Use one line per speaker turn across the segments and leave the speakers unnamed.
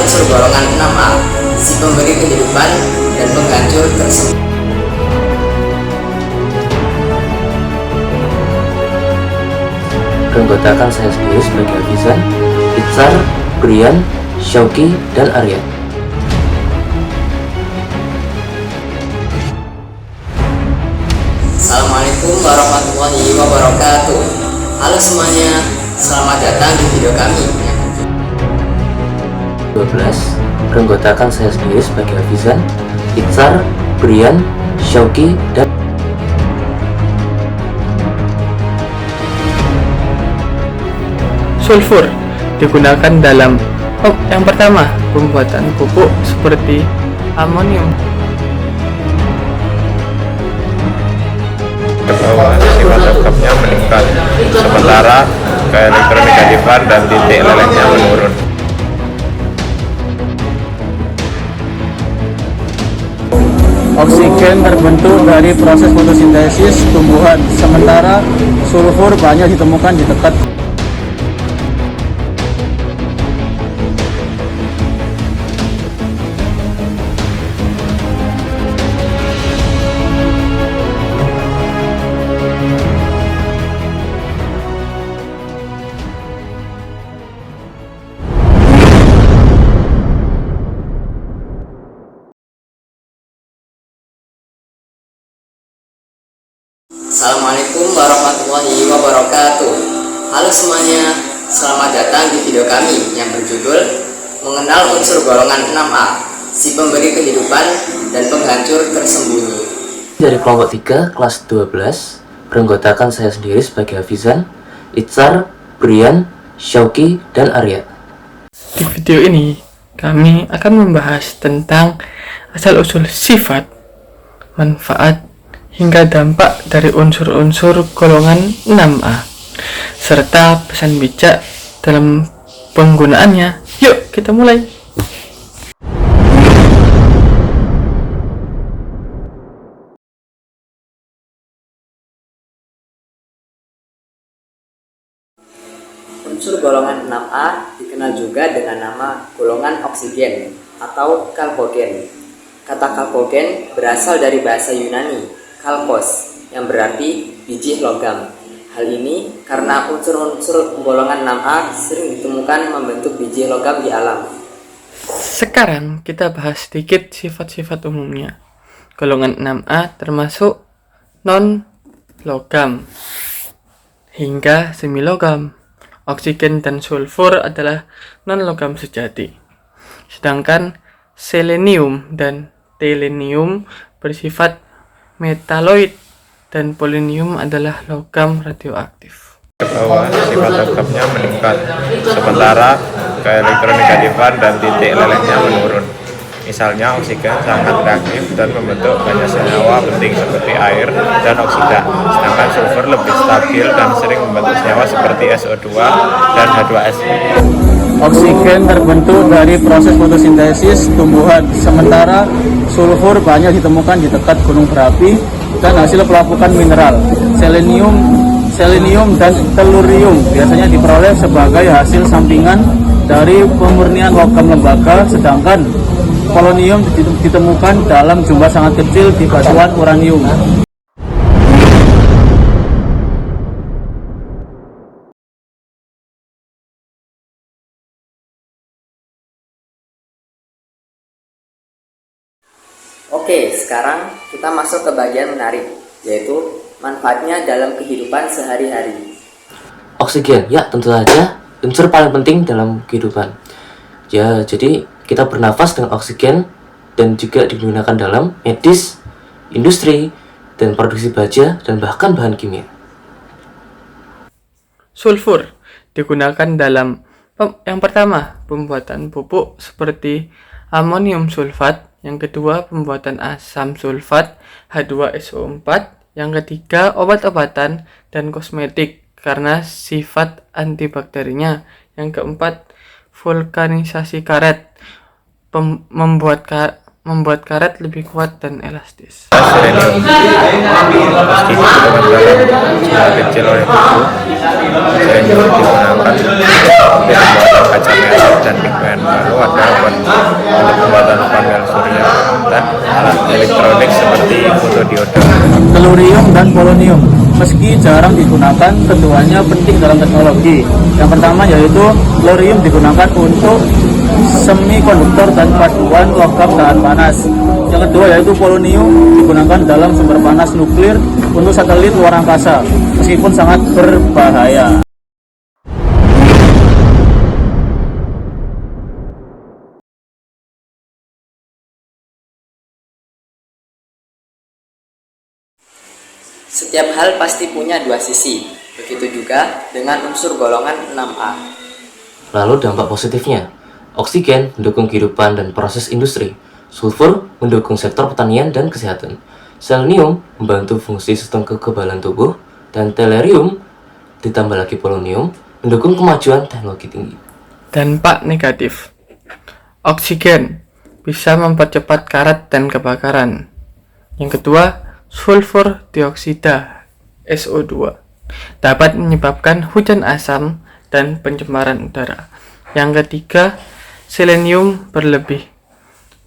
unsur golongan 6A, si pemberi kehidupan dan penghancur tersebut.
Beranggotakan saya sendiri sebagai Hafizan, Itzar, Brian, Syauqi, dan Arya.
Assalamualaikum warahmatullahi wabarakatuh. Halo semuanya, selamat datang di video kami.
12. Beranggotakan saya sendiri sebagai Hafizan, Itzar, Brian, Syauqi, dan
Sulfur digunakan dalam yang pertama, pembuatan pupuk seperti amonium.
Bahwa sifat logkamnya meningkat, sementara keelektronegatifan dan titik lelehnya menurun.
Oksigen terbentuk dari proses fotosintesis tumbuhan, sementara sulfur banyak ditemukan di dekat
Assalamualaikum warahmatullahi wabarakatuh. Halo semuanya, selamat datang di video kami yang berjudul Mengenal Unsur Golongan 6A, si pemberi kehidupan dan penghancur tersembunyi.
dari kelompok 3 kelas 12. Beranggotakan saya sendiri sebagai Hafizan, Itzar, Brian, Syauqi, dan Arya.
Di video ini kami akan membahas tentang asal-usul sifat, manfaat, hingga dampak dari unsur-unsur golongan 6A, serta pesan bijak dalam penggunaannya. Yuk kita mulai.
Unsur golongan 6A dikenal juga dengan nama golongan oksigen atau kalkogen. Kata kalkogen berasal dari bahasa Yunani kalkos, yang berarti biji logam. Hal ini karena unsur-unsur golongan 6A sering ditemukan membentuk biji logam di alam.
Sekarang kita bahas sedikit sifat-sifat umumnya. Golongan 6A termasuk non-logam hingga semi-logam. Oksigen dan sulfur adalah non-logam sejati. Sedangkan selenium dan telenium bersifat metaloid dan polonium adalah logam radioaktif.
Bahwa sifat logkamnya meningkat, sementara keelektronegatifan dan titik lelehnya menurun. Misalnya oksigen sangat reaktif dan membentuk banyak senyawa penting seperti air dan oksida, sedangkan sulfur lebih stabil dan sering membentuk senyawa seperti SO2 dan H2S.
oksigen terbentuk dari proses fotosintesis tumbuhan, sementara sulfur banyak ditemukan di dekat gunung berapi dan hasil pelapukan mineral. Selenium dan tellurium biasanya diperoleh sebagai hasil sampingan dari pemurnian logam lembaga, sedangkan polonium ditemukan dalam jumlah sangat kecil di batuan uranium.
Oke, sekarang kita masuk ke bagian menarik, yaitu manfaatnya dalam kehidupan sehari-hari.
Oksigen, ya tentu saja unsur paling penting dalam kehidupan. Ya, jadi kita bernafas dengan oksigen dan juga digunakan dalam medis, industri, dan produksi baja dan bahkan bahan kimia.
Sulfur digunakan dalam yang pertama, pembuatan pupuk seperti amonium sulfat. Yang kedua, pembuatan asam sulfat H2SO4. Yang ketiga, obat-obatan dan kosmetik karena sifat antibakterinya. Yang keempat, vulkanisasi karet, membuat karet lebih kuat dan elastis.
Selenium meski ditemukan dalam jumlah kecil oleh tubuh, selenium digunakan untuk pembuatan kaca merah dan pigmen baru adalah obat
tellurium dan polonium. Meski jarang digunakan, keduanya penting dalam teknologi. Yang pertama yaitu tellurium digunakan untuk semikonduktor dan paduan logam tahan panas. Yang kedua yaitu polonium digunakan dalam sumber panas nuklir untuk satelit luar angkasa, meskipun sangat berbahaya.
Setiap hal pasti punya dua sisi, begitu juga dengan unsur golongan 6A.
Lalu dampak positifnya, oksigen mendukung kehidupan dan proses industri, sulfur mendukung sektor pertanian dan kesehatan, selenium membantu fungsi sistem kekebalan tubuh, dan tellurium ditambah lagi polonium mendukung kemajuan teknologi tinggi.
Dampak negatif, oksigen bisa mempercepat karat dan kebakaran. Yang kedua, sulfur dioksida SO2 dapat menyebabkan hujan asam dan pencemaran udara. Yang ketiga, selenium berlebih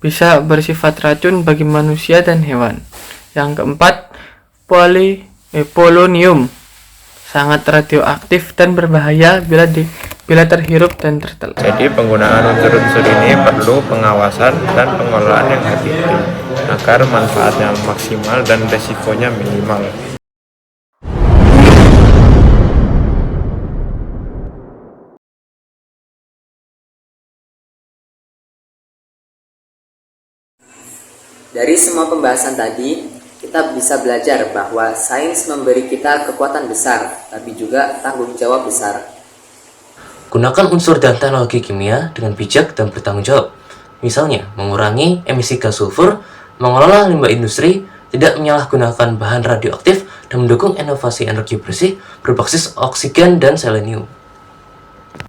bisa bersifat racun bagi manusia dan hewan. Yang keempat, polonium sangat radioaktif dan berbahaya bila terhirup dan tertelan.
Jadi penggunaan unsur-unsur ini perlu pengawasan dan pengelolaan yang hati-hati agar manfaatnya maksimal dan resikonya minimal.
Dari semua pembahasan tadi, kita bisa belajar bahwa sains memberi kita kekuatan besar, tapi juga tanggung jawab besar.
Gunakan unsur dan teknologi kimia dengan bijak dan bertanggung jawab. Misalnya, mengurangi emisi gas sulfur, mengelola limbah industri, tidak menyalahgunakan bahan radioaktif, dan mendukung inovasi energi bersih berbasis oksigen dan selenium.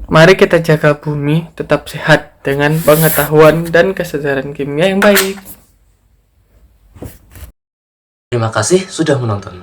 Mari kita jaga bumi tetap sehat dengan pengetahuan dan kesadaran kimia yang baik.
Terima kasih sudah menonton.